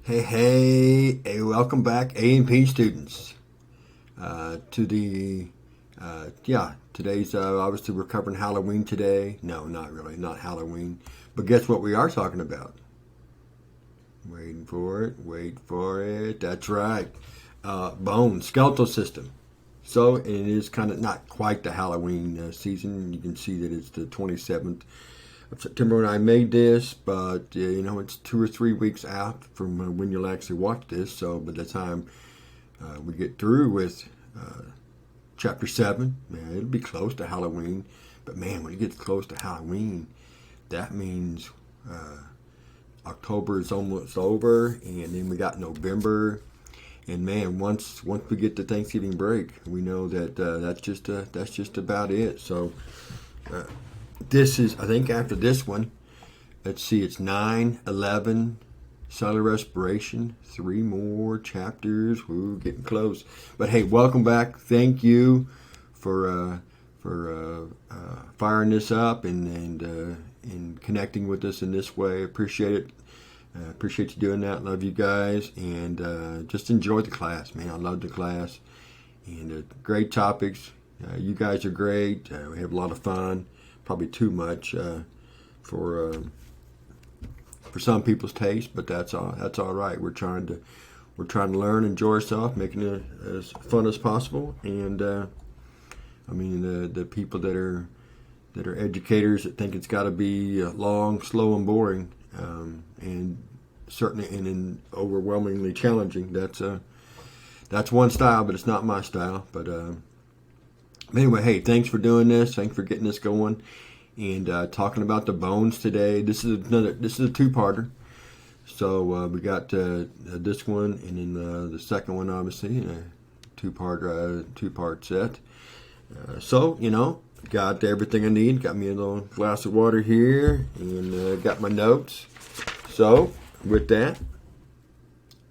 Hey, welcome back, A&P students, to today's, obviously we're covering Halloween today. No, not really, not Halloween. But guess what we are talking about? Wait for it, that's right. Bone, skeletal system. So, and it is kind of not quite the Halloween season. You can see that it's the 27th of September when I made this, but it's 2 or 3 weeks out from when you'll actually watch this. So by the time we get through with chapter 7, man, it'll be close to Halloween. But man, when it gets close to Halloween, that means October is almost over, and then we got November. And man, once we get to Thanksgiving break, we know that that's just about it. So this is, I think, after this one. Let's see, it's 9, 11, cellular respiration, 3 more chapters. We're getting close. But hey, welcome back. Thank you for firing this up and connecting with us in this way. Appreciate it. Appreciate you doing that. Love you guys, and just enjoy the class, man. I love the class, and great topics. You guys are great. We have a lot of fun. Probably too much for some people's taste, but that's all right. We're trying to learn, enjoy ourselves, making it as fun as possible, and the people that are educators that think it's got to be long, slow, and boring, and certainly and overwhelmingly challenging. That's one style, but it's not my style. But anyway, hey, thanks for doing this. Thanks for getting this going and talking about the bones today. This is a two-parter. So we got this one, and then the second one, obviously, a two-part set. So got everything I need. Got me a little glass of water here, and got my notes. So with that,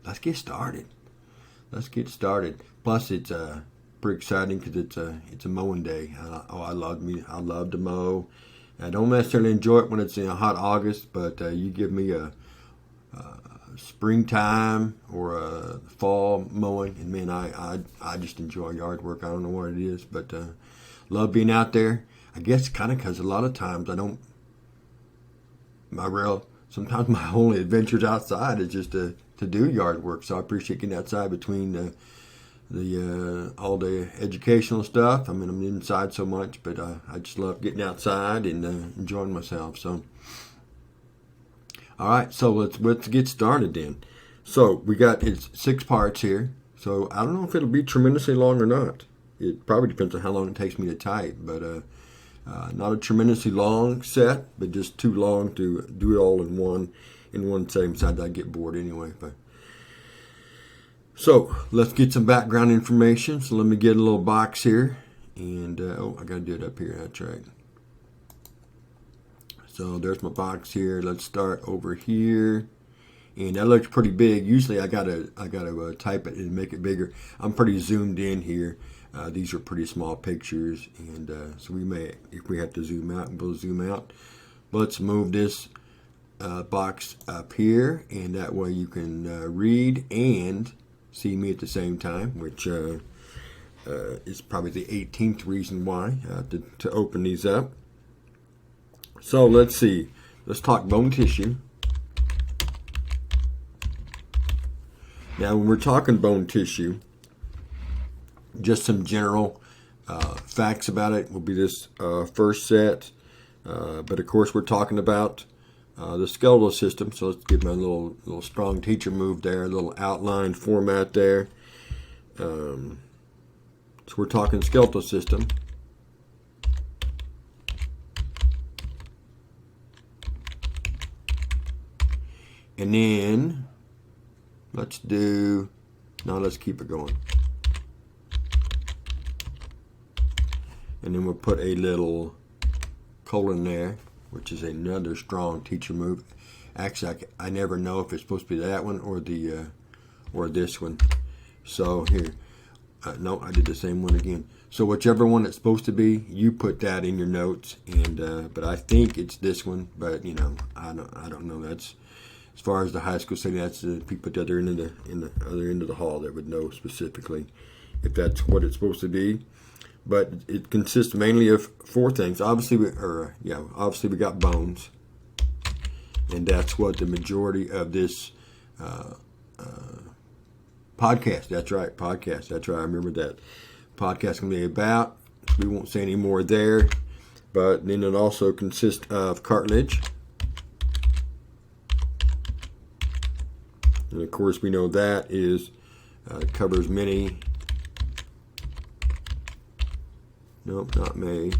let's get started. Plus, it's pretty exciting because it's a mowing day. I love to mow. I don't necessarily enjoy it when it's in hot August, but you give me a springtime or a fall mowing, and man, I just enjoy yard work. I don't know what it is, but love being out there. I guess kind of because a lot of times sometimes my only adventures outside is just to do yard work. So I appreciate getting outside between the all the educational stuff. I mean, I'm inside so much, but I just love getting outside and enjoying myself. So, all right, so let's get started then. So it's 6 parts here. So I don't know if it'll be tremendously long or not. It probably depends on how long it takes me to type, but not a tremendously long set, but just too long to do it all in one setting. Besides, I get bored anyway. So let's get some background information. So let me get a little box here, and I got to do it up here. That's right. So there's my box here. Let's start over here, and that looks pretty big. Usually, I gotta type it and make it bigger. I'm pretty zoomed in here. These are pretty small pictures, and so we may, if we have to zoom out, we'll zoom out. Let's move this box up here, and that way you can read and see me at the same time, which is probably the 18th reason why to open these up. So let's see. Let's talk bone tissue. Now, when we're talking bone tissue, just some general facts about it will be this first set. But of course, we're talking about the skeletal system. So let's give my little strong teacher move there, a little outline format there. So we're talking skeletal system. And then let's keep it going. And then we'll put a little colon there, which is another strong teacher move. Actually, I never know if it's supposed to be that one or this one. So here, no, I did the same one again. So whichever one it's supposed to be, you put that in your notes. And but I think it's this one, but I don't know. That's as far as the high school setting, that's the people at the other end of the hall that would know specifically if that's what it's supposed to be. But it consists mainly of four things. Obviously, we got bones, and that's what the majority of this podcast. That's right, podcast. That's right. I remember that podcast going to be about. We won't say any more there. But then it also consists of cartilage. And of course, we know that covers many. Nope, not may.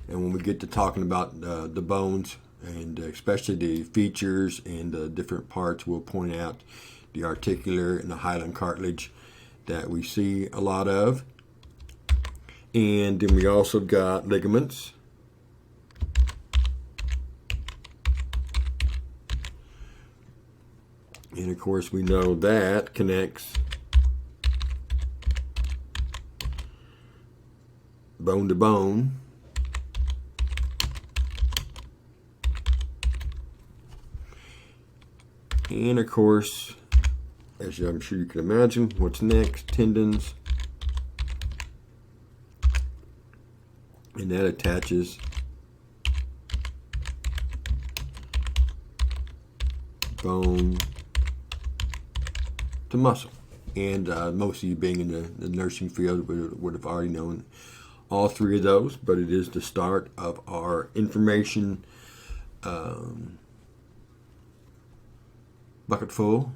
And when we get to talking about the bones, and especially the features and the different parts, we'll point out the articular and the hyaline cartilage that we see a lot of. And then we also got ligaments. And of course, we know that connects bone to bone. And of course, as I'm sure you can imagine, what's next? Tendons. And that attaches bone to muscle. And most of you being in the nursing field would have already known all three of those, but it is the start of our information bucket full.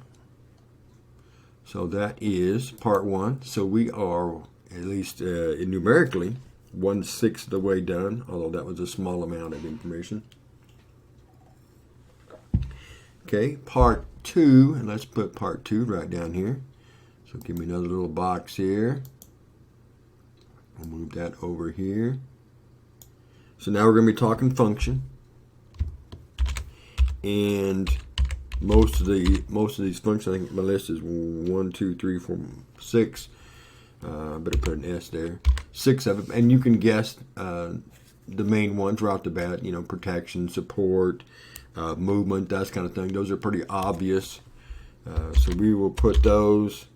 So that is part one. So we are, at least numerically, 1/6 of the way done, although that was a small amount of information. Okay, part two, and let's put part two right down here. So give me another little box here. We'll move that over here. So now we're going to be talking function, and most of these functions. I think my list is 1, 2, 3, 4, 6. Better put an S there. 6 of them, and you can guess the main ones right off the bat. You know, protection, support, movement, that kind of thing. Those are pretty obvious. So we will put those,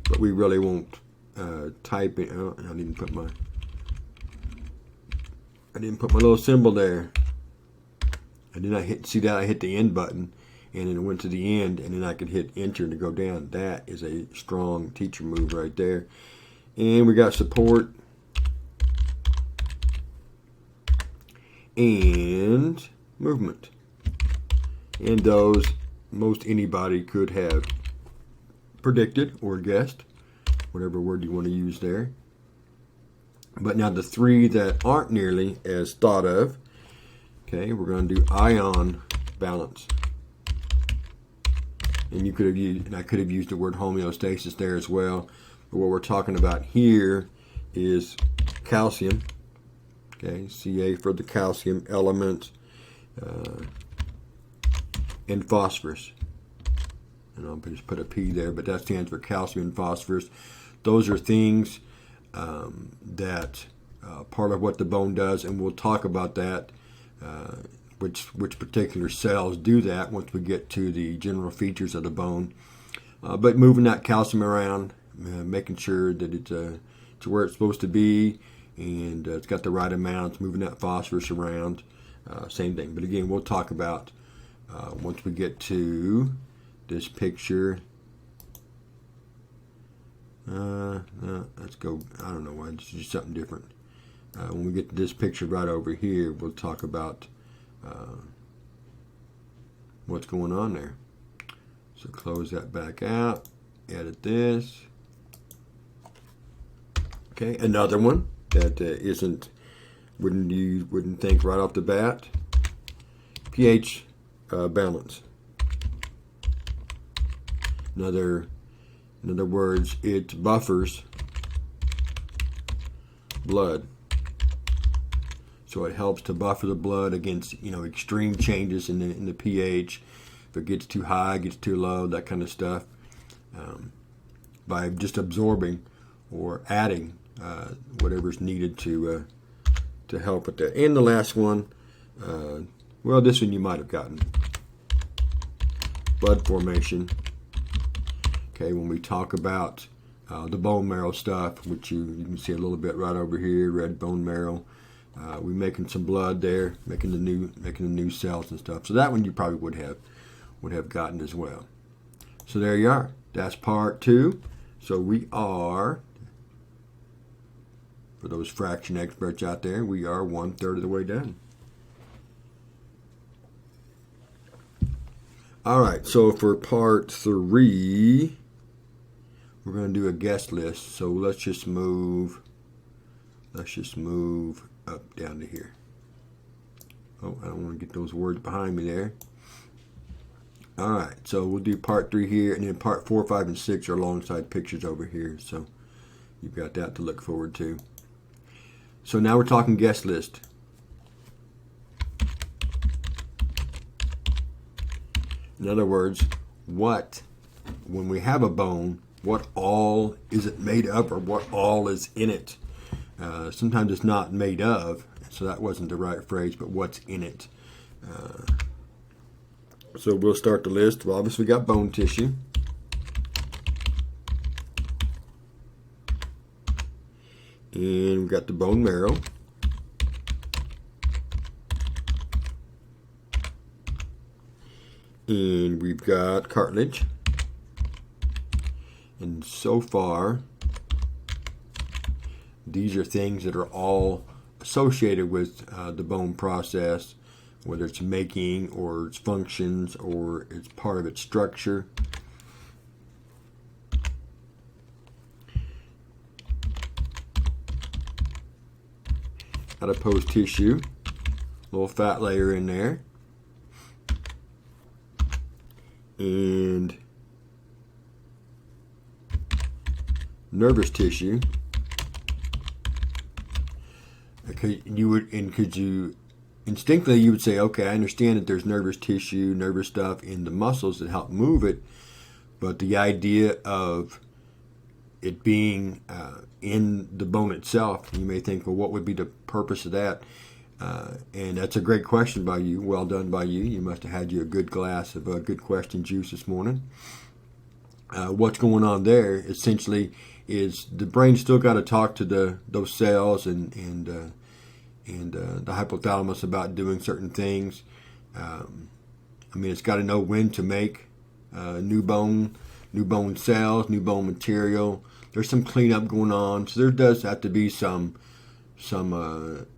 but we really won't type it. Oh, I didn't put my little symbol there. And then I hit the end button, and then it went to the end, and then I could hit enter to go down. That is a strong teacher move right there. And we got support and movement. And those most anybody could have predicted or guessed, whatever word you want to use there. But now the three that aren't nearly as thought of, okay, we're going to do ion balance. And you could have used, and I could have used the word homeostasis there as well. But what we're talking about here is calcium. Okay, Ca for the calcium element, and phosphorus. And I'll just put a P there, but that stands for calcium and phosphorus. Those are things that part of what the bone does, and we'll talk about that. Which particular cells do that once we get to the general features of the bone. But moving that calcium around, making sure that it's to where it's supposed to be, and it's got the right amounts, moving that phosphorus around, same thing. But again, we'll talk about once we get to this picture. Let's go, I don't know why, it's just something different. When we get to this picture right over here, we'll talk about what's going on there. So close that back out, edit this. Okay, another one that wouldn't think right off the bat. pH balance. In other words, it buffers blood. So it helps to buffer the blood against, extreme changes in the pH. If it gets too high, gets too low, that kind of stuff. By just absorbing or adding whatever's needed to to help with that. And the last one, well, this one you might have gotten. Blood formation. Okay, when we talk about the bone marrow stuff, which you can see a little bit right over here, red bone marrow. We're making some blood there, making the new cells and stuff. So that one you probably would have gotten as well. So there you are. That's part 2. So we are, for those fraction experts out there, we are 1/3 of the way done. All right. So for part 3, we're going to do a guest list. So let's just move up down to here. Oh, I don't want to get those words behind me there. All right, so we'll do part 3 here, and then part 4, 5, and 6 are alongside pictures over here. So you've got that to look forward to. So now we're talking guest list. In other words, when we have a bone, what all is it made of, or what all is in it? Sometimes it's not made of, so that wasn't the right phrase, but what's in it. So we'll start the list. Well, obviously we got bone tissue. And we've got the bone marrow. And we've got cartilage. And so far, these are things that are all associated with the bone process, whether it's making or its functions or it's part of its structure. Adipose tissue, little fat layer in there. And nervous tissue. Okay, instinctively you would say, okay, I understand that there's nervous tissue, nervous stuff in the muscles that help move it, but the idea of it being in the bone itself, you may think, well, what would be the purpose of that? And that's a great question by you. Well done by you. You must have had you a good glass of good question juice this morning. What's going on there essentially is the brain still got to talk to those cells and the hypothalamus about doing certain things. I mean, it's got to know when to make new bone cells, new bone material. There's some cleanup going on, so there does have to be some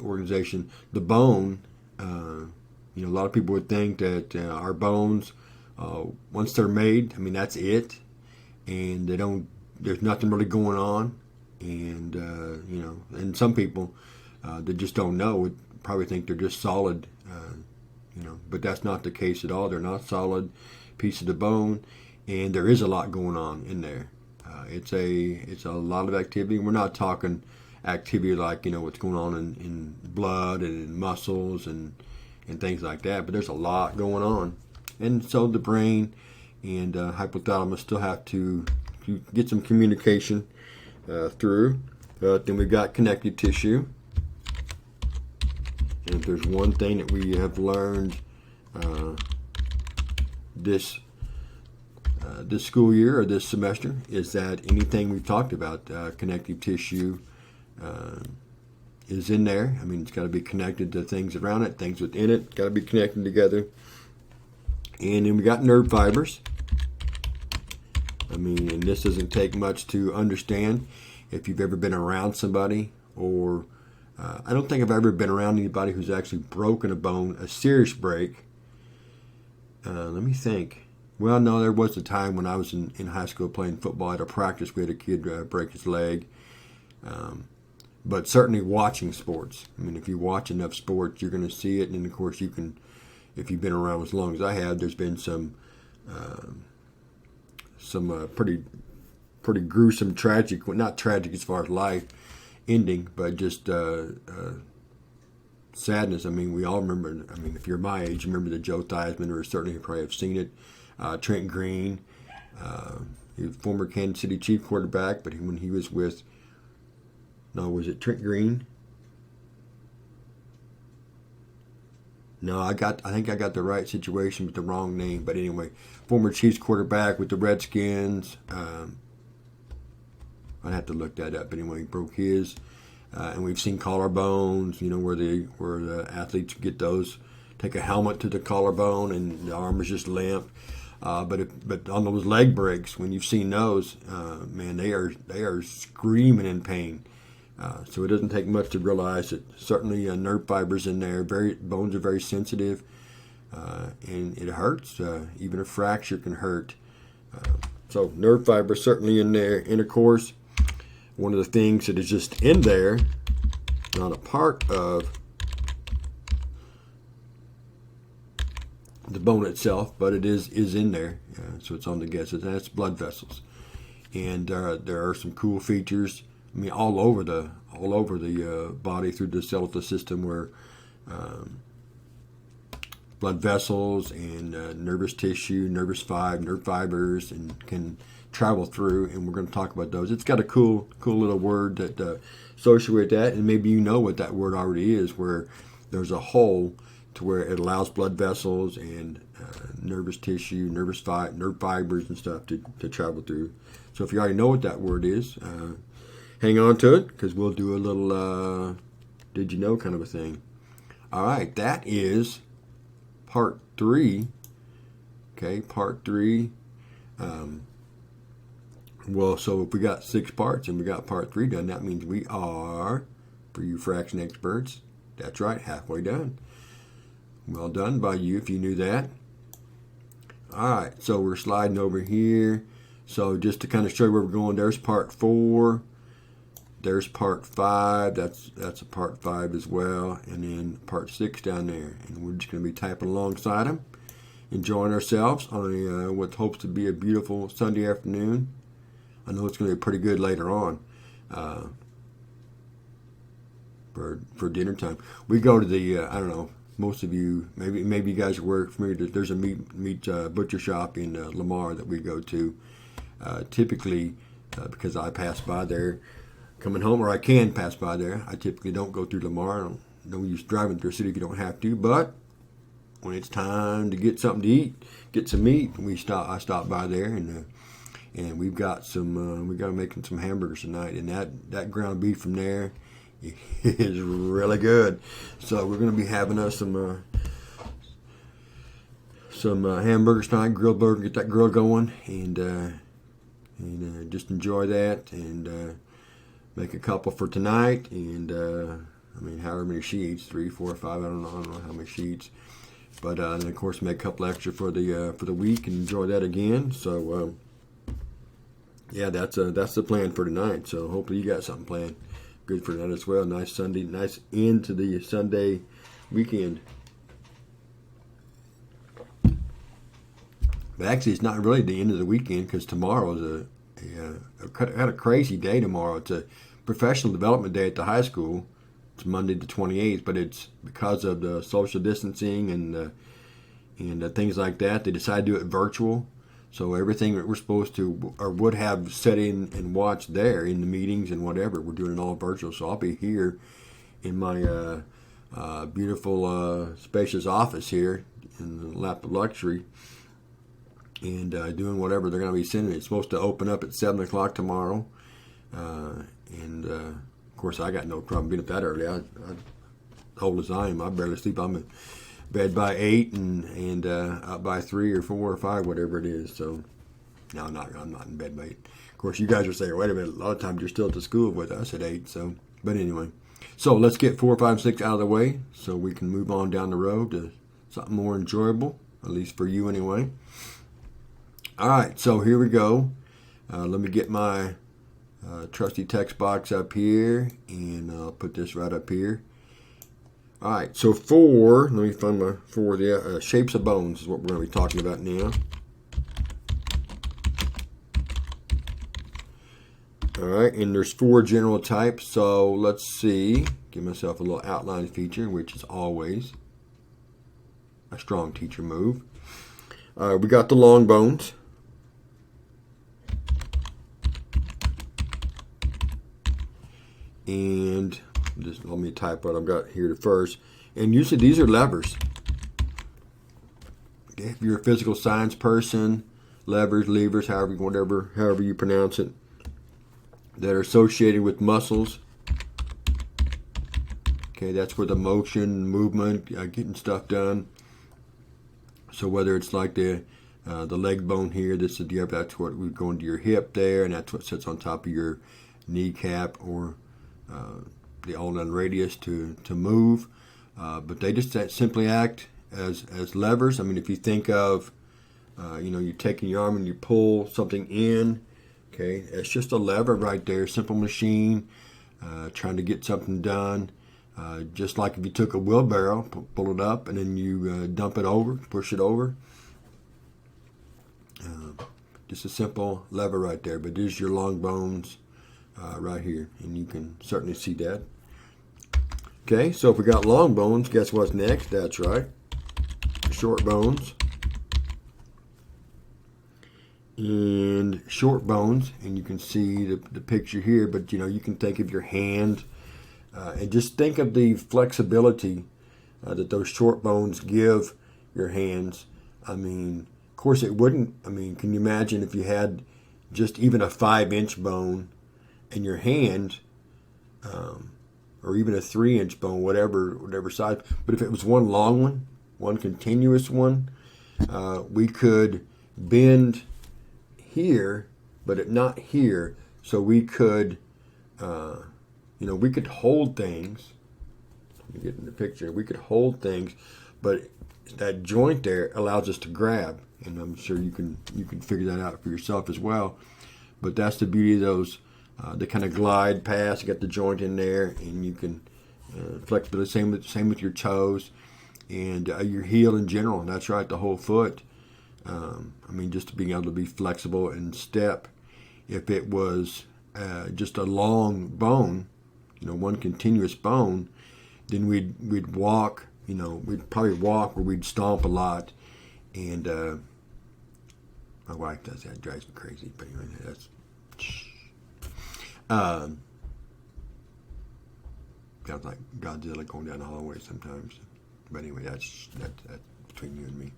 organization. The bone, a lot of people would think that our bones, once they're made, I mean, that's it, and there's nothing really going on, and and some people that just don't know would probably think they're just solid, but that's not the case at all. They're not solid pieces of bone, and there is a lot going on in there. It's a lot of activity. We're not talking activity like what's going on in blood and in muscles and things like that, but there's a lot going on, and so the brain and hypothalamus still have to get some communication through. Then we've got connective tissue, and if there's one thing that we have learned this school year or this semester is that anything we've talked about, connective tissue is in there. I mean, it's got to be connected to things around it, things within it, got to be connected together. And then we got nerve fibers. I mean, and this doesn't take much to understand if you've ever been around somebody, or I don't think I've ever been around anybody who's actually broken a bone, a serious break. Let me think. Well, no, there was a time when I was in high school playing football at a practice. We had a kid break his leg. But certainly watching sports. I mean, if you watch enough sports, you're going to see it. And, of course, you can, if you've been around as long as I have, there's been some pretty gruesome, tragic, well, not tragic as far as life ending, but just sadness. I mean, we all remember, I mean, if you're my age, you remember the Joe Theismann, or certainly you probably have seen it. Trent Green, he was former Kansas City Chief quarterback, but when he was with, no, was it Trent Green? No, I think I got the right situation with the wrong name. But anyway, former Chiefs quarterback with the Redskins. I'd have to look that up. Anyway, he broke his. And we've seen collarbones, where the athletes get those, take a helmet to the collarbone and the arm is just limp. But on those leg breaks, when you've seen those, man, they are screaming in pain. So it doesn't take much to realize that certainly nerve fibers in there. Bones are very sensitive, and it hurts. Even a fracture can hurt. So nerve fibers certainly in there. And of course, one of the things that is just in there, not a part of the bone itself, but it is in there. So it's on the guess. That's blood vessels, and there are some cool features. I mean, all over the body through the skeletal system, where blood vessels and nervous tissue, nerve fibers, and can travel through. And we're going to talk about those. It's got a cool little word that associated with that, and maybe you know what that word already is, where there's a hole to where it allows blood vessels and nervous tissue, nerve fibers and stuff to travel through. So if you already know what that word is, hang on to it, because we'll do a little did you know kind of a thing. All right, that is part 3. Okay, part 3. Well, so if we got 6 parts and we got part 3 done, that means we are, for you fraction experts, that's right, halfway done. Well done by you if you knew that. All right, so we're sliding over here. So just to kind of show you where we're going, there's part 4. There's part 5. That's a part 5 as well. And then part 6 down there. And we're just going to be typing alongside them, enjoying ourselves on what hopes to be a beautiful Sunday afternoon. I know it's going to be pretty good later on for dinner time. We go to the, I don't know, most of you, maybe you guys are familiar. There's a meat butcher shop in Lamar that we go to. Typically, because I pass by there coming home, or I can pass by there. I typically don't go through Lamar. No use driving through a city if you don't have to. But when it's time to get something to eat, get some meat, I stop by there, and we've got some. We got making some hamburgers tonight, and that ground beef from there is really good. So we're going to be having us some hamburgers tonight, grilled burger, get that grill going, and just enjoy that, and make a couple for tonight, and I mean, however many sheets, 3, 4, 5, I don't know how many sheets, but then of course make a couple extra for the week and enjoy that again. So yeah, that's the plan for tonight. So hopefully you got something planned good for that as well. Nice Sunday, nice into the Sunday weekend. But actually, it's not really the end of the weekend, because tomorrow is a crazy day tomorrow. It's a professional development day at the high school. It's Monday the 28th, but it's because of the social distancing and things like that, they decided to do it virtual. So everything that we're supposed to or would have set in and watched there in the meetings and whatever, we're doing it all virtual. So I'll be here in my beautiful, spacious office here in the lap of luxury, and doing whatever they're going to be sending. It's supposed to open up at 7 o'clock tomorrow. And of course, I got no problem being up that early. I old as I am, I barely sleep. I'm in bed by 8 and out by 3 or 4 or 5, whatever it is. So no, I'm not in bed by 8. Of course, you guys are saying, wait a minute, a lot of times you're still at the school with us at 8. So, but anyway, so let's get 4, 5, 6 out of the way so we can move on down the road to something more enjoyable, at least for you anyway. All right, so here we go. Let me get my trusty text box up here, and I'll put this right up here. All right, so let me find my 4. The shapes of bones is what we're going to be talking about now. All right, and there's 4 general types. So let's see. Give myself a little outline feature, which is always a strong teacher move. We got the long bones. And just let me type what I've got here first. And usually these are levers. If you're a physical science person, levers, levers, however you pronounce it, that are associated with muscles. Okay, that's where the motion, movement, getting stuff done. So whether it's like the leg bone here, that's what would go into your hip there, and that's what sits on top of your kneecap, or the ulnar radius to move. But they just simply act as levers. I mean, if you think of, you're taking your arm and you pull something in. Okay, it's just a lever right there, simple machine, trying to get something done. Just like if you took a wheelbarrow, pull it up, and then you dump it over, push it over. Just a simple lever right there. But there's your long bones right here, and you can certainly see that. Okay, so if we got long bones, guess what's next? That's right, short bones. And short bones, and you can see the picture here, but you can think of your hand, and just think of the flexibility that those short bones give your hands. I mean, of course it wouldn't, can you imagine if you had just even a 5-inch bone in your hand, or even a 3-inch bone, whatever size, but if it was one long one continuous one, we could bend here, but not here, so we could, we could hold things. Let me get in the picture. We could hold things, but that joint there allows us to grab, and I'm sure you can figure that out for yourself as well. But that's the beauty of those. They kind of glide past. You got the joint in there, and you can flexibility. Same with your toes and your heel in general. That's right, the whole foot. Just being able to be flexible and step. If it was just a long bone, one continuous bone, then we'd walk. We'd probably walk, or we'd stomp a lot. And my wife does that, drives me crazy. But anyway, that's. Sounds like Godzilla going down the hallway sometimes. But anyway, that's between you and me.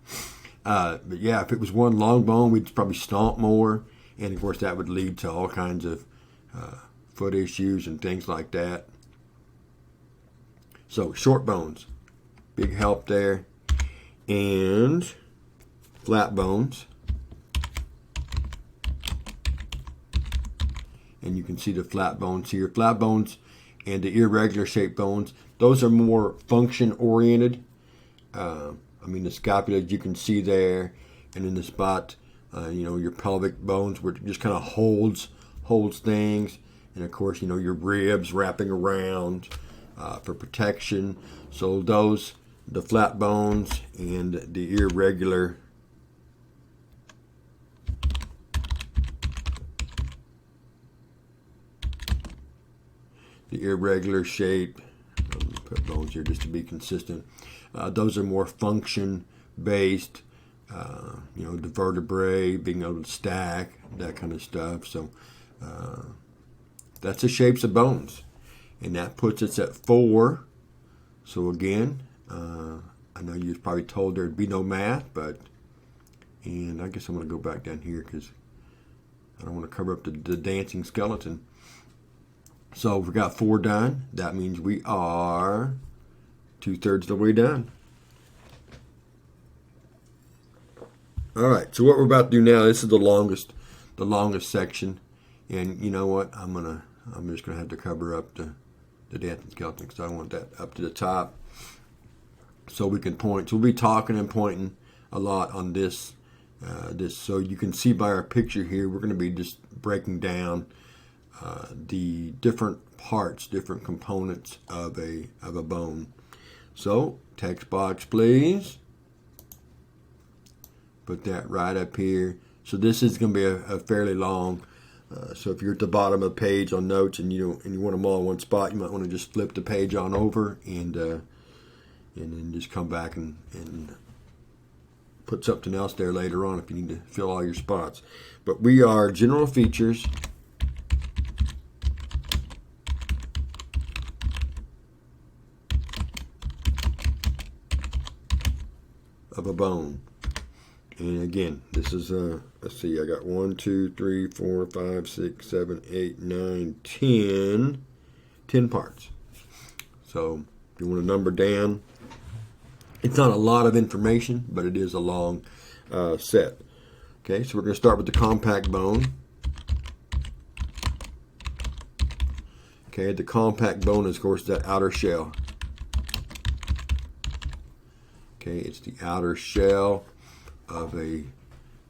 But yeah, if it was one long bone, we'd probably stomp more, and of course that would lead to all kinds of foot issues and things like that. So short bones, big help there, and flat bones. And you can see the flat bones here. Flat bones and the irregular shaped bones, those are more function oriented. The scapula, you can see there, and in the spot, your pelvic bones, where it just kind of holds things, and of course, your ribs wrapping around for protection. So those, the flat bones and the irregular shape. Put bones here just to be consistent. Those are more function-based, the vertebrae, being able to stack, that kind of stuff. So that's the shapes of bones. And that puts us at 4. So again, I know you was probably told there'd be no math, and I guess I'm going to go back down here because I don't want to cover up the dancing skeleton. So we got 4 done. That means we are 2/3 of the way done. All right. So what we're about to do now, this is the longest section, and you know what? I'm just gonna have to cover up the dancing skeleton because I want that up to the top, so we can point. So we'll be talking and pointing a lot on this. So you can see by our picture here, we're going to be just breaking down the different parts, different components of a bone. So text box, please. Put that right up here. So this is going to be a fairly long. So if you're at the bottom of the page on notes and you want them all in one spot, you might want to just flip the page on over and then just come back and put something else there later on if you need to fill all your spots. But we are general features of a bone. And again, this is let's see, I got 1, 2, 3, 4, 5, 6, 7, 8, 9, 10 parts. So if you want to number down, it's not a lot of information, but it is a long set. Okay, so we're going to start with the compact bone. Okay, the compact bone is, of course, that outer shell. Okay, it's the outer shell of a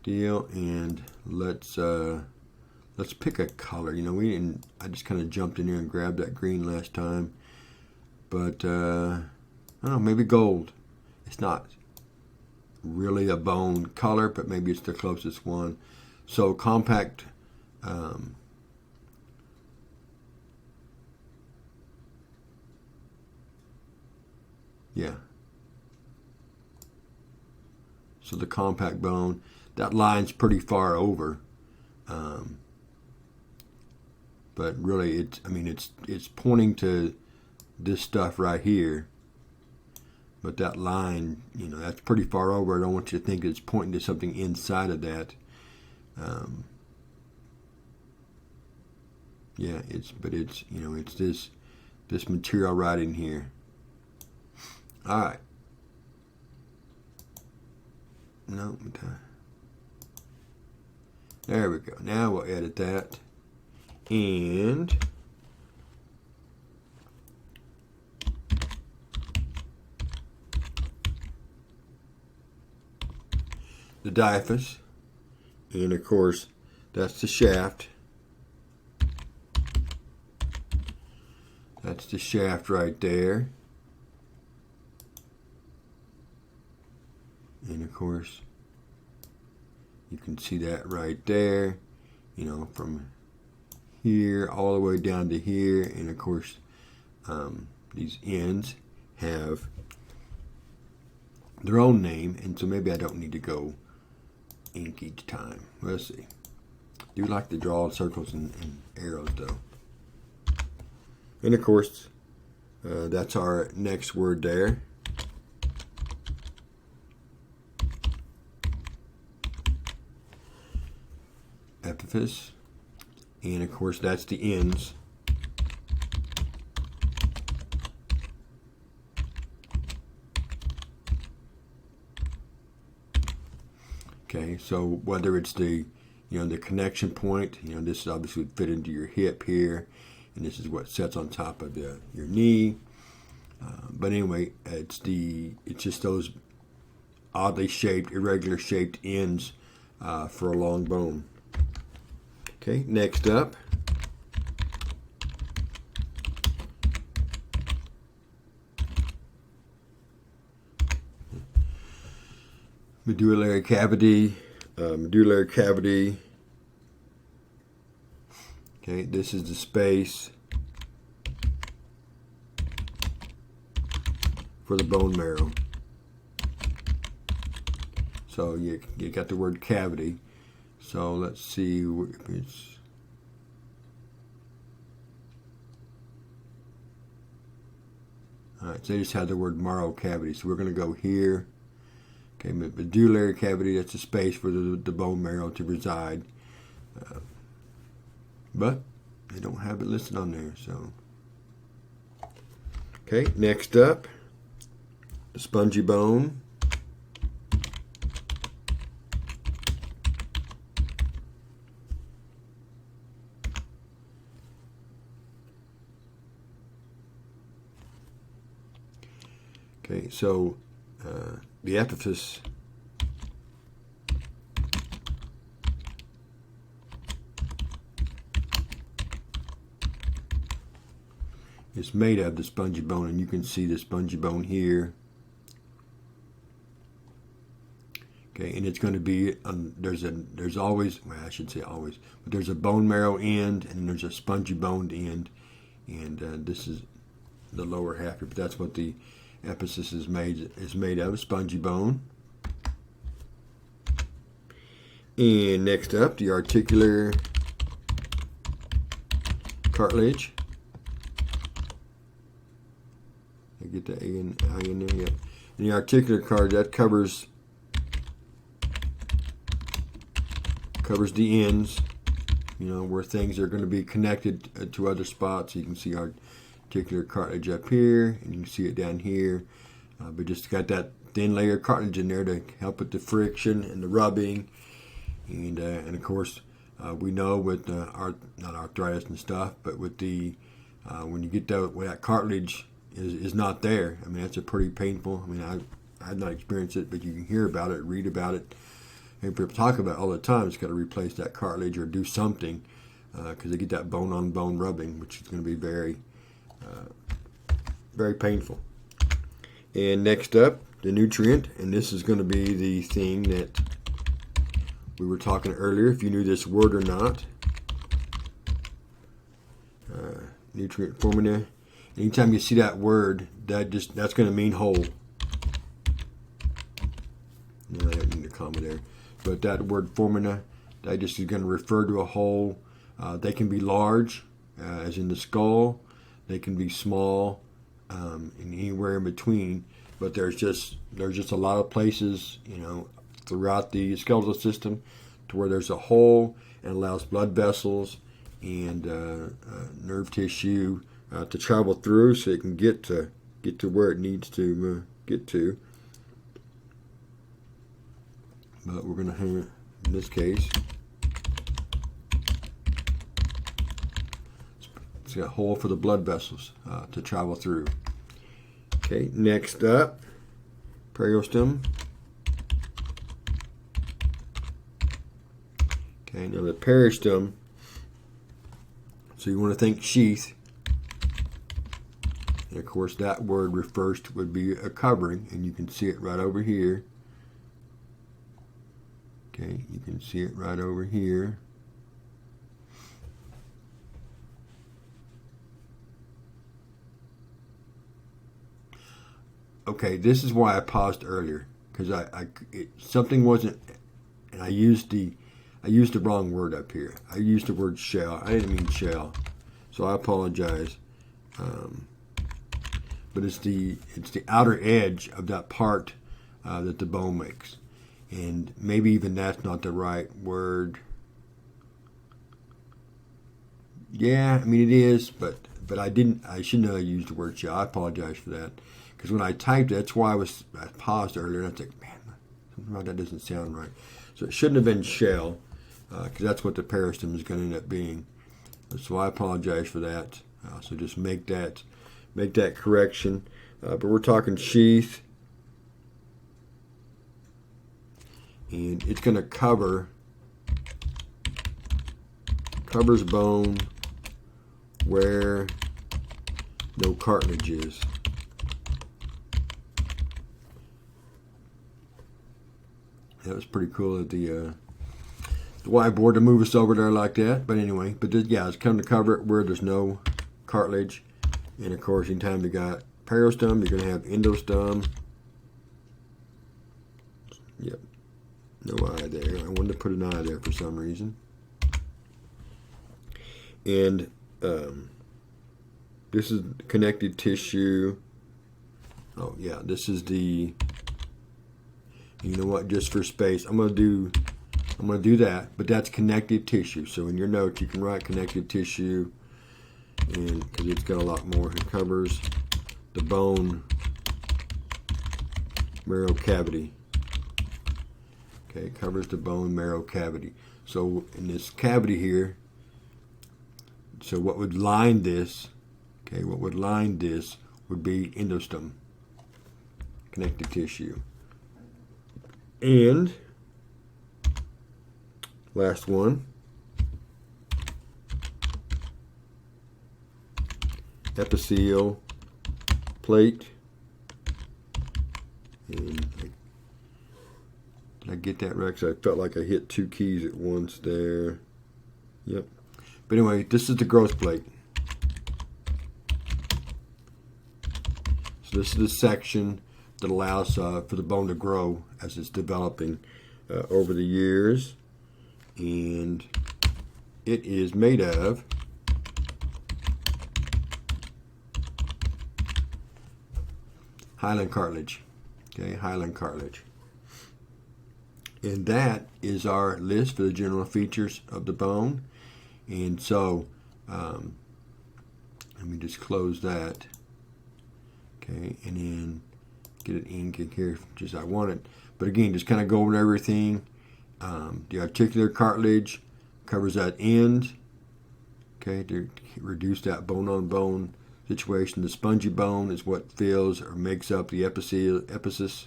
deal, and let's pick a color. You know, I just kind of jumped in here and grabbed that green last time, but I don't know, maybe gold. It's not really a bone color, but maybe it's the closest one. So compact. Yeah. So the compact bone, that line's pretty far over, but really, it's pointing to this stuff right here. But that line, you know, that's pretty far over. I don't want you to think it's pointing to something inside of that. Yeah, it's you know, it's this material right in here. All right. No. There we go. Now we'll edit that. And the diaphysis. And of course, that's the shaft. That's the shaft right there. And of course, you can see that right there, you know, from here all the way down to here. And of course, these ends have their own name, and so maybe I don't need to go ink each time. Let's see. I do like to draw circles and arrows though. And of course, that's our next word there. Epiphysis, and of course that's the ends. Okay, so whether it's the, you know, the connection point, you know, this obviously would fit into your hip here, and this is what sets on top of your knee. But anyway, it's just those oddly shaped, irregular shaped ends for a long bone. Okay, next up, medullary cavity. Medullary cavity. Okay, this is the space for the bone marrow. So you got the word cavity. So let's see if it's. All right, so they just had the word marrow cavity. So we're going to go here. Okay, medullary cavity, that's a space for the bone marrow to reside. But they don't have it listed on there, so. Okay, next up, the spongy bone. Okay, so the epiphysis is made of the spongy bone, and you can see the spongy bone here. Okay, and it's going to be there's always, well, I should say always, but there's a bone marrow end and there's a spongy boned end, and this is the lower half here, but that's what the epiphysis is made of, spongy bone. And next up, the articular cartilage. I get the I in there, yeah. And the articular cartilage, that covers covers the ends, you know, where things are going to be connected to other spots. You can see our particular cartilage up here, and you can see it down here. But just got that thin layer of cartilage in there to help with the friction and the rubbing. And of course, we know with not arthritis and stuff, but with the when you get where that cartilage is not there, I mean, that's a pretty painful. I mean, I've not experienced it, but you can hear about it, read about it, and people talk about it all the time. It's got to replace that cartilage or do something because they get that bone-on-bone rubbing, which is going to be very, very painful. And next up, the nutrient, and this is going to be the thing that we were talking earlier, if you knew this word or not. Nutrient formula. Anytime you see that word, that's going to mean whole. No, I don't need a comma there. But that word formula, that just is going to refer to a whole. They can be large, as in the skull. They can be small, and anywhere in between. But there's just a lot of places, you know, throughout the skeletal system to where there's a hole and allows blood vessels and nerve tissue to travel through, so it can get to where it needs to get to. But we're going to have, in this case, it's got a hole for the blood vessels to travel through. Okay, next up, periosteum. Okay, now the periosteum, so you want to think sheath. And of course, that word refers to would be a covering, and you can see it right over here. Okay, you can see it right over here. Okay, this is why I paused earlier, because something wasn't, and I used the wrong word up here. I used the word shell. I didn't mean shell, so I apologize. But it's the outer edge of that part that the bone makes, and maybe even that's not the right word. Yeah, I mean it is, but I didn't. I shouldn't have used the word shell. I apologize for that, because when I typed it, that's why I paused earlier, and I was like, man, something about that doesn't sound right. So it shouldn't have been shell, because that's what the periosteum is going to end up being. So I apologize for that. So just make that correction. But we're talking sheath, and it's going to covers bone where no cartilage is. That was pretty cool at the whiteboard to move us over there like that. But anyway, yeah, it's going to cover it where there's no cartilage. And of course, anytime you got periosteum, you're going to have endostem. Yep, no eye there. I wanted to put an eye there for some reason. And this is connective tissue. Oh yeah, this is the. You know what? Just for space, I'm gonna do that. But that's connective tissue. So in your notes, you can write connective tissue, and because it's got a lot more. It covers the bone marrow cavity. Okay, it covers the bone marrow cavity. So in this cavity here, so what would line this? Okay, what would line this would be endostem, connective tissue. And last one, epithelial plate. And did I get that right? Because I felt like I hit two keys at once there. Yep. But anyway, this is the growth plate. So this is the section that allows for the bone to grow as it's developing over the years. And it is made of hyaline cartilage. Okay, hyaline cartilage. And that is our list for the general features of the bone. And so, let me just close that. Okay, and then get it in here just as I want it. But again, just kind of go over everything. The articular cartilage covers that end. Okay, to reduce that bone-on-bone situation. The spongy bone is what fills or makes up the epiphysis.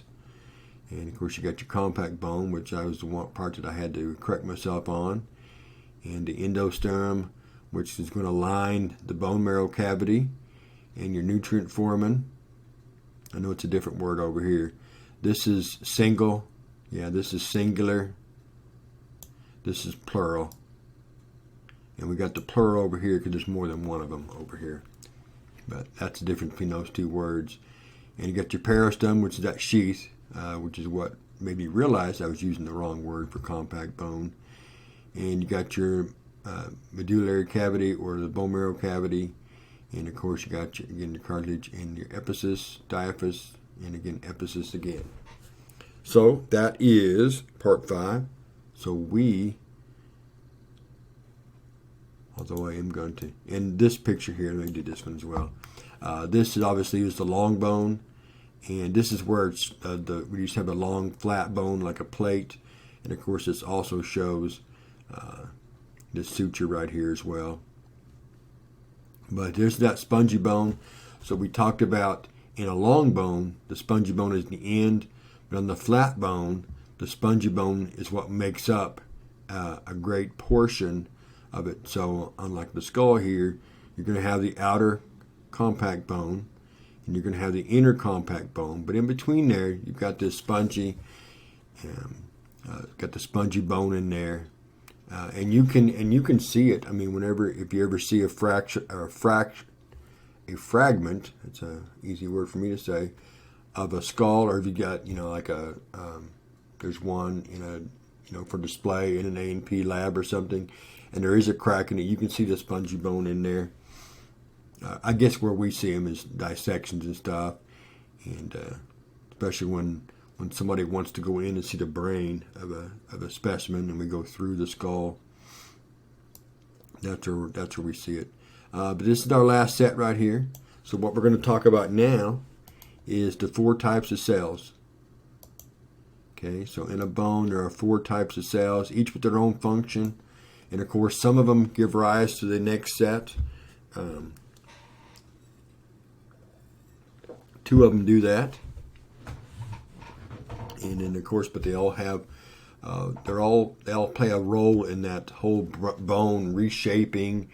And of course, you got your compact bone, which I was the one part that I had to correct myself on. And the endosternum, which is going to line the bone marrow cavity. And your nutrient foramen. I know it's a different word over here. This is single. Yeah, this is singular. This is plural. And we got the plural over here because there's more than one of them over here. But that's the difference between those two words. And you got your peristome, which is that sheath, which is what made me realize I was using the wrong word for compact bone. And you got your medullary cavity or the bone marrow cavity. And of course you got your cartilage and your epiphysis, diaphysis, and again epiphysis again. So that is part 5. So although I am going to, in this picture here, let me do this one as well. This is obviously the long bone, and this is where it's we used to have a long flat bone like a plate, and of course this also shows this suture right here as well. But there's that spongy bone. So we talked about in a long bone, the spongy bone is the end, but on the flat bone, the spongy bone is what makes up a great portion of it. So unlike the skull here, you're going to have the outer compact bone and you're going to have the inner compact bone, but in between there you've got this spongy got the spongy bone in there, and you can see it. I mean, if you ever see a fragment, it's an easy word for me to say, of a skull, or if you got like there's one in for display in an A&P lab or something, and there is a crack in it, you can see the spongy bone in there. I guess where we see them is dissections and stuff, and especially when somebody wants to go in and see the brain of a specimen, and we go through the skull. That's where we see it. But this is our last set right here. So what we're going to talk about now is the 4 types of cells. Okay, so in a bone there are 4 types of cells, each with their own function, and of course some of them give rise to the next set. 2 of them do that, and then of course, but they all have they all play a role in that whole bone reshaping,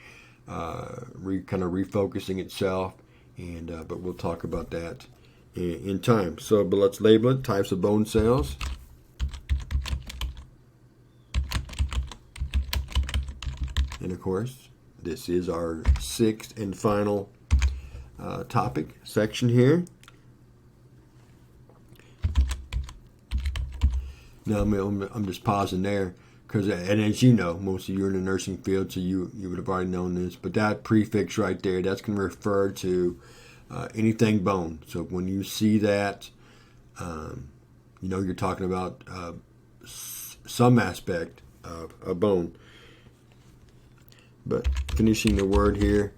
kind of refocusing itself, and but we'll talk about that in time. So, but let's label it: types of bone cells. And of course, this is our 6th and final topic section here. Now I'm just pausing there because, and as you know, most of you are in the nursing field, so you would have already known this. But that prefix right there, that's going to refer to anything bone. So when you see that, you're talking about some aspect of a bone. But finishing the word here,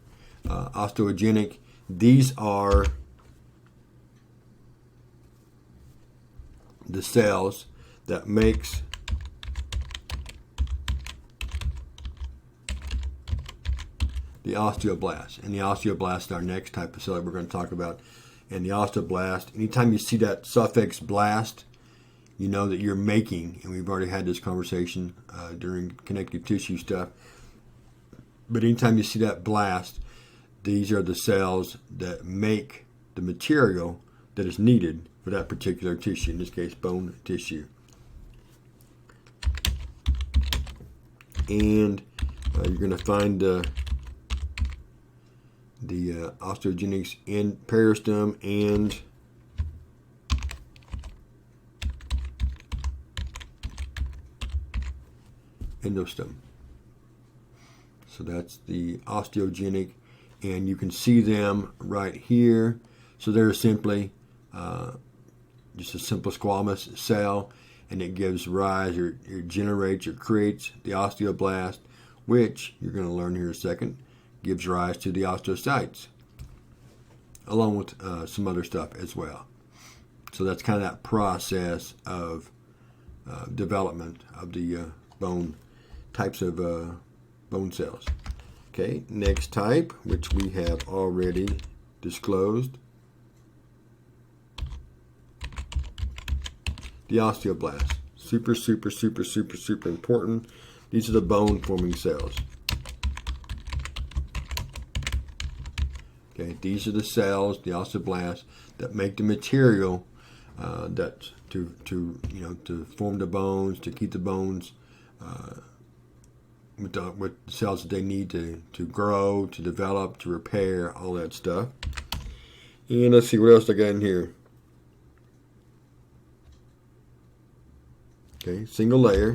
osteogenic. These are the cells that makes the osteoblast. And the osteoblast is our next type of cell that we're going to talk about. And the osteoblast, anytime you see that suffix blast, you know that you're making, and we've already had this conversation during connective tissue stuff, but anytime you see that blast, these are the cells that make the material that is needed for that particular tissue, in this case bone tissue. And you're going to find the osteogenics in peristome and endostome. So that's the osteogenic, and you can see them right here. So they're simply just a simple squamous cell, and it gives rise or generates or creates the osteoblast, which you're going to learn here in a second, gives rise to the osteocytes, along with some other stuff as well. So that's kind of that process of development of the bone types of bone cells. Okay, next type, which we have already disclosed, the osteoblast. Super, super, super, super, super important. These are the bone forming cells. Okay, these are the cells, the osteoblasts, that make the material that to form the bones, to keep the bones with the cells that they need to grow, to develop, to repair, all that stuff. And let's see what else I got in here. Okay, single layer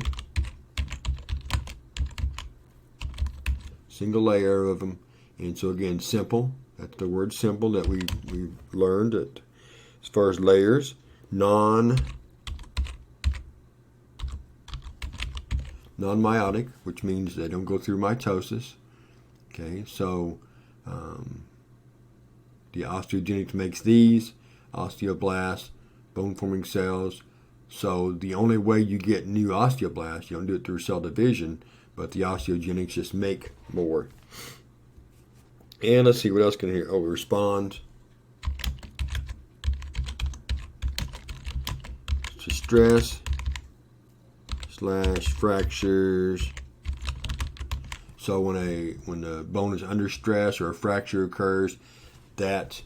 of them, and so again, simple. That's the word simple that we learned it. As far as layers, non-meiotic, which means they don't go through mitosis. Okay, so the osteogenics makes these osteoblasts, bone-forming cells. So the only way you get new osteoblasts, you don't do it through cell division, but the osteogenics just make more. And let's see what else can I hear. Oh, respond to stress / fractures. So when the bone is under stress or a fracture occurs, that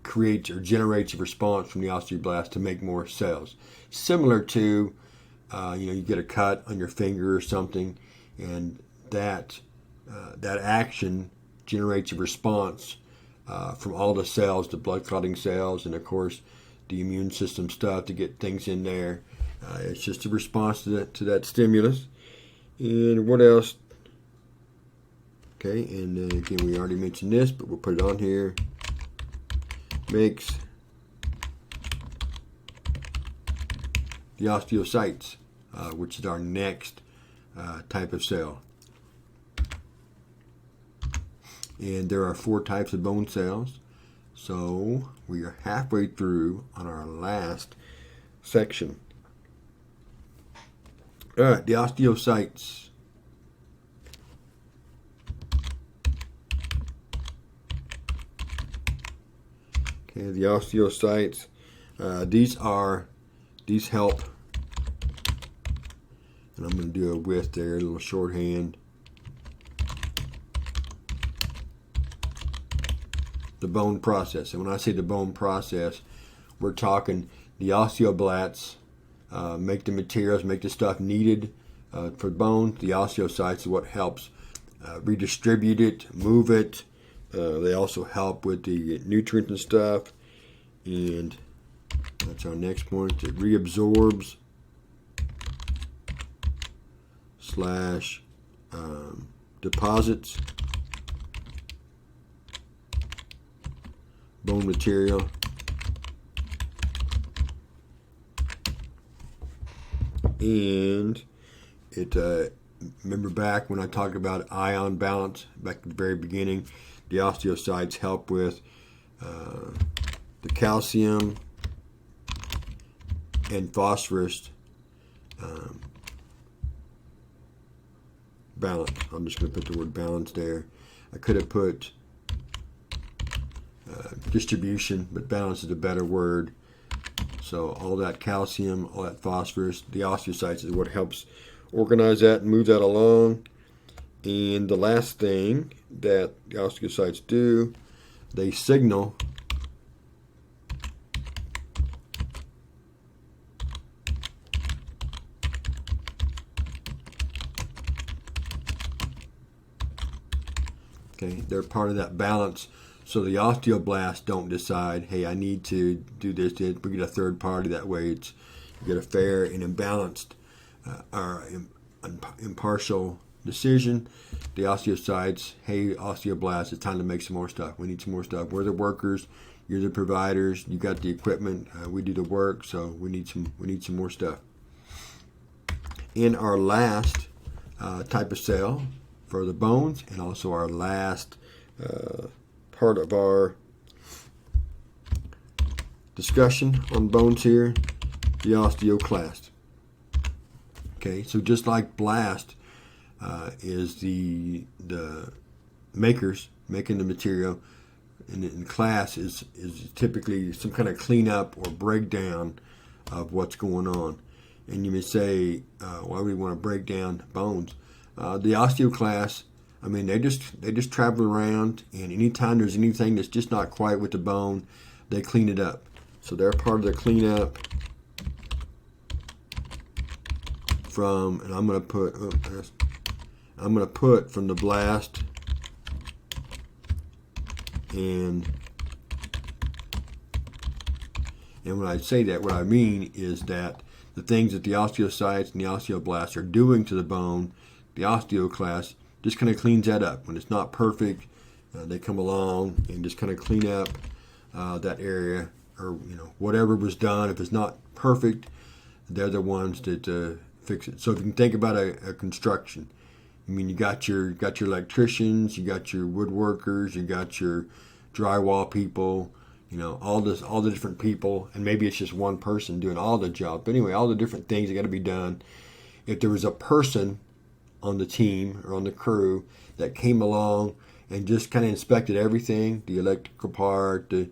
creates or generates a response from the osteoblast to make more cells. Similar to, you get a cut on your finger or something, and that action generates a response from all the cells, the blood clotting cells, and of course the immune system stuff to get things in there. It's just a response to that stimulus. And what else? Okay, and again, we already mentioned this, but we'll put it on here. Makes the osteocytes, which is our next type of cell. And there are 4 types of bone cells. So we are halfway through on our last section. All right, the osteocytes. Okay, the osteocytes. These help. And I'm going to do a with there, a little shorthand. The bone process. And when I say the bone process, we're talking the osteoblasts make the materials, make the stuff needed for bone. The osteocytes is what helps redistribute it, move it. They also help with the nutrients and stuff. And that's our next point. It reabsorbs / deposits bone material. And it remember back when I talked about ion balance back at the very beginning, the osteocytes help with the calcium and phosphorus balance. I'm just going to put the word balance there. I could have put distribution, but balance is a better word. So all that calcium, all that phosphorus, the osteocytes is what helps organize that and move that along. And the last thing that the osteocytes do, they signal they're part of that balance. So the osteoblasts don't decide, hey, I need to do this. We get a third party. That way you get a fair and imbalanced or impartial decision. The osteocytes, hey, osteoblasts, it's time to make some more stuff. We need some more stuff. We're the workers. You're the providers. You got the equipment. We do the work. So we need some more stuff. In our last type of sale for the bones, and also our last part of our discussion on bones here, the osteoclast. Okay, so just like blast is the makers making the material, and class is typically some kind of cleanup or breakdown of what's going on. And you may say, why would we want to break down bones? The osteoclast, I mean, they just travel around, and anytime there's anything that's just not quite with the bone, they clean it up. So they're part of the cleanup from, and I'm going to put from the blast and when I say that, what I mean is that the things that the osteocytes and the osteoblasts are doing to the bone, the osteoclast just kind of cleans that up. When it's not perfect, they come along and just kind of clean up that area, or whatever was done. If it's not perfect, they're the ones that fix it. So if you can think about a construction, I mean, you got your electricians, you got your woodworkers, you got your drywall people, all the different people, and maybe it's just one person doing all the job. But anyway, all the different things that got to be done. If there was a person on the team or on the crew that came along and just kind of inspected everything, the electrical part, the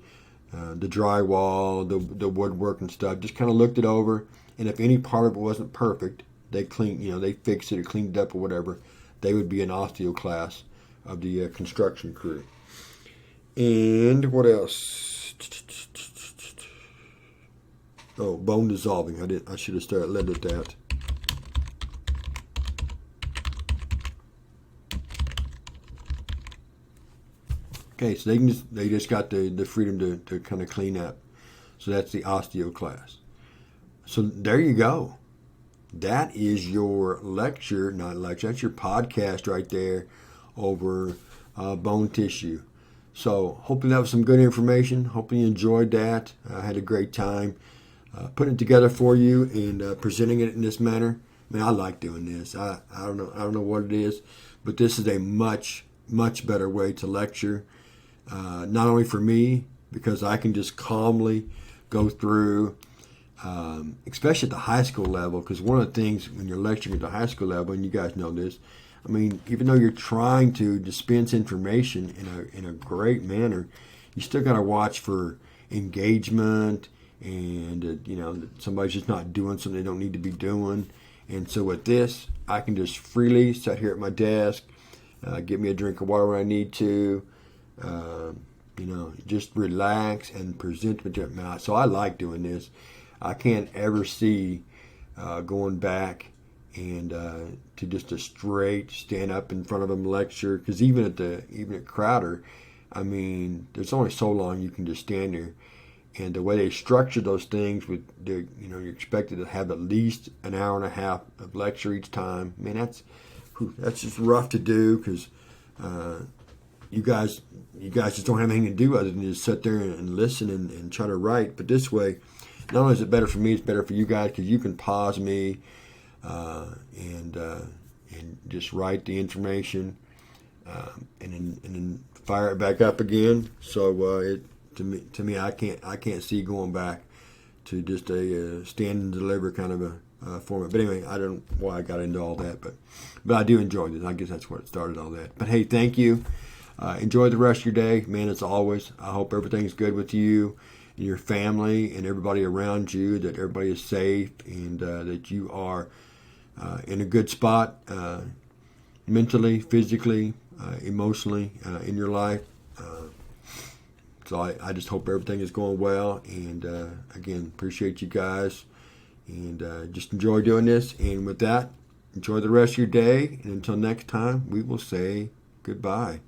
drywall, the woodwork and stuff, just kind of looked it over, and if any part of it wasn't perfect, they they fixed it or cleaned it up or whatever. They would be an osteoclast of the construction crew. And what else? Oh, bone dissolving. I should have led with that. Okay, so they just got the freedom to kind of clean up. So that's the osteoclast. So there you go. That is your lecture, not lecture, that's your podcast right there over bone tissue. So hopefully that was some good information. Hopefully you enjoyed that. I had a great time putting it together for you and presenting it in this manner. Man, I like doing this. I don't know what it is, but this is a much better way to lecture. Not only for me, because I can just calmly go through, especially at the high school level, because one of the things when you're lecturing at the high school level, and you guys know this, I mean, even though you're trying to dispense information in a great manner, you still got to watch for engagement and, somebody's just not doing something they don't need to be doing. And so with this, I can just freely sit here at my desk, get me a drink of water when I need to, just relax and present material. So I like doing this. I can't ever see going back and to just a straight stand up in front of them lecture, because even at Crowder, I mean, there's only so long you can just stand there. And the way they structure those things, you're expected to have at least an hour and a half of lecture each time. Man, that's just rough to do, because you guys just don't have anything to do other than just sit there and listen and try to write. But this way, not only is it better for me, it's better for you guys, because you can pause me and just write the information and then fire it back up again. So to me, I can't see going back to just a stand and deliver kind of a format. But anyway, I don't know why I got into all that, but I do enjoy this. I guess that's what started all that. But hey, thank you. Enjoy the rest of your day, man. As always, I hope everything's good with you and your family and everybody around you, that everybody is safe, and that you are in a good spot mentally, physically, emotionally in your life. So I just hope everything is going well, and again, appreciate you guys, and just enjoy doing this. And with that, enjoy the rest of your day, and until next time, we will say goodbye.